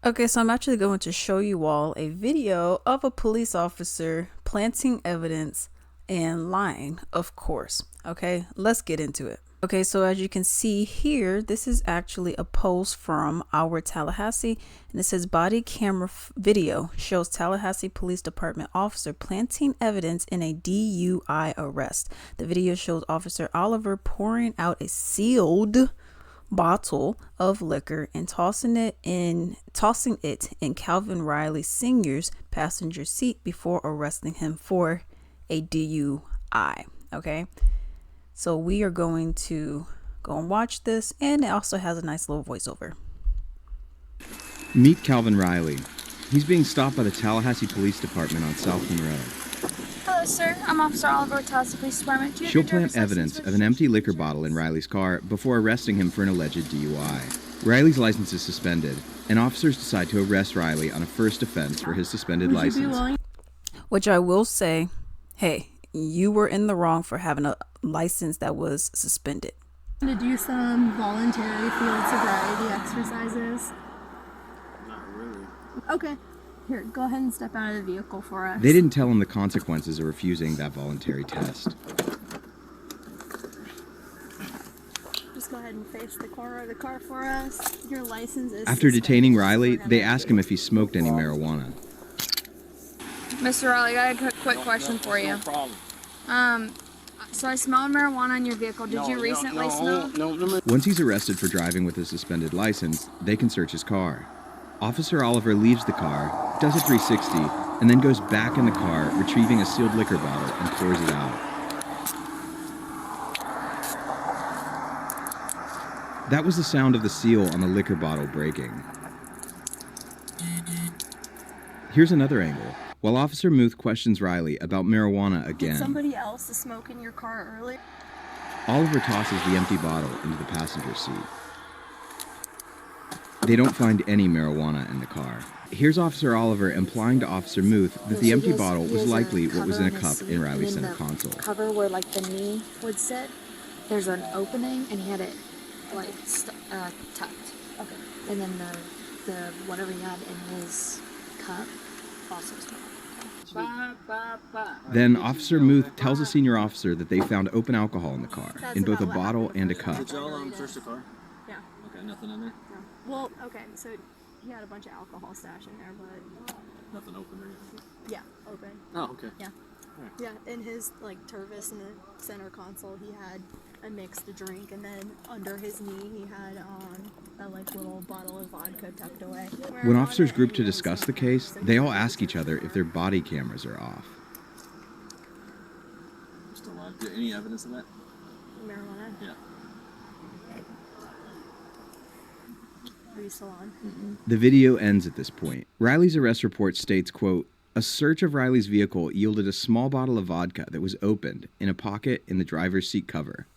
Okay, so I'm actually going to show you all a video of a police officer planting evidence and lying, of course. Okay, let's get into it. Okay, so as you can see here, this is actually a post from our Tallahassee, and it says body camera video shows Tallahassee Police Department officer planting evidence in a DUI arrest. The video shows Officer Oliver pouring out a sealed bottle of liquor and tossing it in Calvin Riley Sr.'s passenger seat before arresting him for a DUI. Okay, so we are going to go and watch this, and it also has a nice little voiceover. Meet Calvin Riley. He's being stopped by the Tallahassee Police Department on Southland Road. Hello, sir. I'm Officer Oliver with Tallahassee Police Department. She'll plant evidence of an empty liquor bottle in Riley's car before arresting him for an alleged DUI. Riley's license is suspended, and officers decide to arrest Riley on a first offense for his suspended license. Which I will say, hey, you were in the wrong for having a license that was suspended. To do some voluntary field sobriety exercises. Not really. Okay. Here, go ahead and step out of the vehicle for us. They didn't tell him the consequences of refusing that voluntary test. Just go ahead and face the corner of the car for us. Your license is After suspended. detaining Riley, they ask him if he smoked any marijuana. Mr. Riley, I got a quick question for you. No problem. So I smelled marijuana in your vehicle. Did you recently smoke? No. Once he's arrested for driving with a suspended license, they can search his car. Officer Oliver leaves the car, does a 360, and then goes back in the car, retrieving a sealed liquor bottle and pours it out. That was the sound of the seal on the liquor bottle breaking. Here's another angle. While Officer Muth questions Riley about marijuana Did again, somebody else smoke in your car earlier? Oliver tosses the empty bottle into the passenger seat. They don't find any marijuana in the car. Here's Officer Oliver implying to Officer Muth that the empty bottle was likely what was in a cup in Riley's center console. Cover where like the knee would sit, there's an opening, and he had it like tucked. Okay. And then the whatever he had in his cup also smelled. Then Officer Muth tells a senior officer that they found open alcohol in the car, in both a bottle and a cup. Did y'all search the car? Yeah. Okay, nothing in there? No. Well, okay, so he had a bunch of alcohol stashed in there, but Nothing open or anything? yeah, open. Oh, okay. Yeah. Alright. Yeah, in his like Tervis in the center console, he had a mixed drink, and then under his knee, he had a like little bottle of vodka tucked away. When officers group to discuss the case, they all ask each other if their body cameras are off. Still alive. Any evidence of that? Marijuana. Yeah. Are you still on? The video ends at this point. Riley's arrest report states, quote, "A search of Riley's vehicle yielded a small bottle of vodka that was opened in a pocket in the driver's seat cover."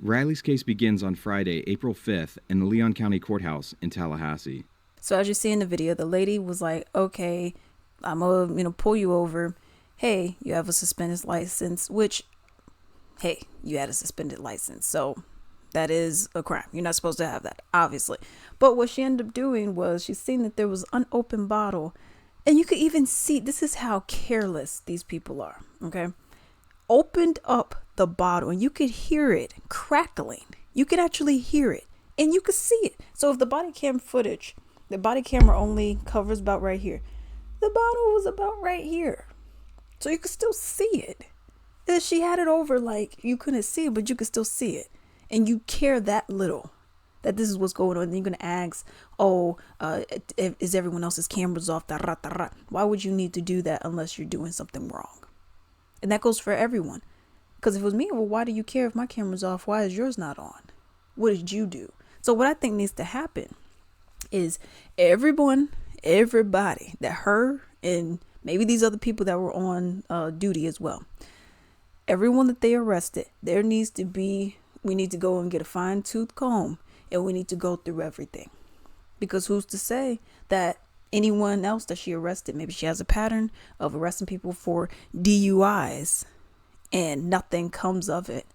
Riley's case begins on Friday, April 5th in the Leon County Courthouse in Tallahassee. So as you see in the video, the lady was like, okay, I'm gonna pull you over. Hey, you have a suspended license, which, hey, you had a suspended license. So that is a crime. You're not supposed to have that, obviously. But what she ended up doing was she seen that there was an unopened bottle. And you could even see, this is how careless these people are, okay? Opened up the bottle and you could hear it crackling. You could actually hear it and you could see it. So if the body cam footage, the body camera only covers about right here. The bottle was about right here. So you could still see it. And she had it over like you couldn't see it, but you could still see it. And you care that little that this is what's going on. And you're going to ask, is everyone else's cameras off? Why would you need to do that unless you're doing something wrong? And that goes for everyone. Because if it was me, well, why do you care if my camera's off? Why is yours not on? What did you do? So what I think needs to happen is everybody that her and maybe these other people that were on duty as well, everyone that they arrested, we need to go and get a fine-tooth comb and we need to go through everything. Because who's to say that anyone else that she arrested, maybe she has a pattern of arresting people for DUIs and nothing comes of it.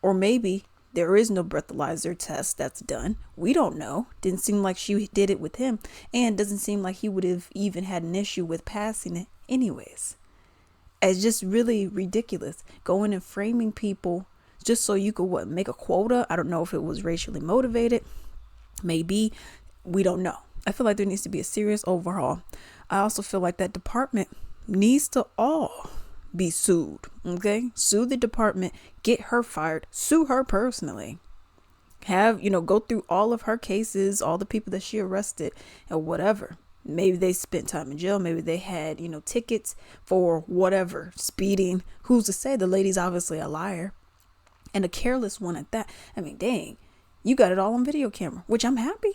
Or maybe There is no breathalyzer test that's done. We don't know. Didn't seem like she did it with him, and doesn't seem like he would have even had an issue with passing it anyways. It's just really ridiculous going and framing people just so you could make a quota. I don't know if it was racially motivated. Maybe. We don't know. I feel like there needs to be a serious overhaul. I also feel like that department needs to all be sued. Okay? Sue the department, get her fired, sue her personally. Have, go through all of her cases, all the people that she arrested and whatever. Maybe they spent time in jail. Maybe they had, tickets for whatever, speeding. Who's to say? The lady's obviously a liar and a careless one at that. I mean, dang, you got it all on video camera, which I'm happy.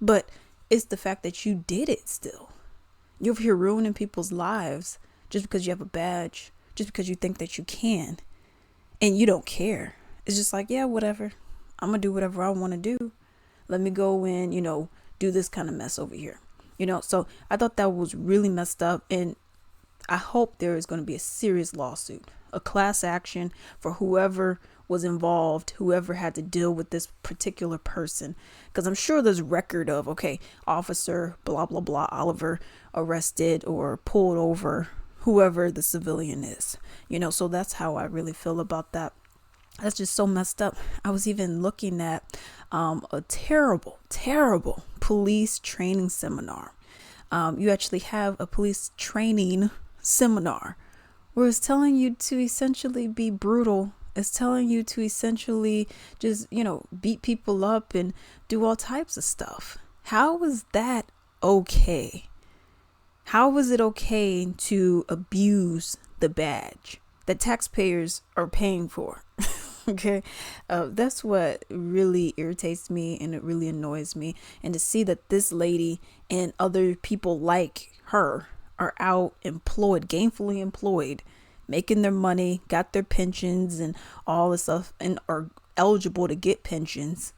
But it's the fact that you did it still. You're here ruining people's lives just because you have a badge, just because you think that you can, and you don't care. It's just like, yeah, whatever. I'm going to do whatever I want to do. Let me go and, do this kind of mess over here. So I thought that was really messed up. And I hope there is going to be a serious lawsuit, a class action for whoever was involved, whoever had to deal with this particular person. Because I'm sure there's record of, okay, officer, blah, blah, blah, Oliver arrested or pulled over whoever the civilian is. So that's how I really feel about that. That's just so messed up. I was even looking at a terrible, terrible police training seminar. You actually have a police training seminar where it's telling you to essentially be brutal. It's telling you to essentially just, beat people up and do all types of stuff. How is that okay? How is it okay to abuse the badge that taxpayers are paying for? Okay, that's what really irritates me and it really annoys me. And to see that this lady and other people like her are out employed, gainfully employed, making their money, got their pensions and all this stuff, and are eligible to get pensions.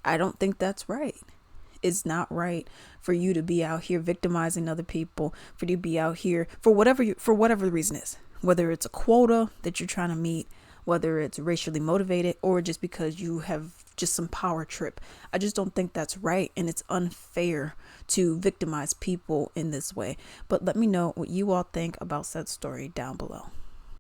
I don't think that's right. It's not right for you to be out here victimizing other people, for you to be out here for whatever the reason is, whether it's a quota that you're trying to meet, whether it's racially motivated, or just because you have just some power trip. I just don't think that's right, and it's unfair to victimize people in this way. But let me know what you all think about said story down below.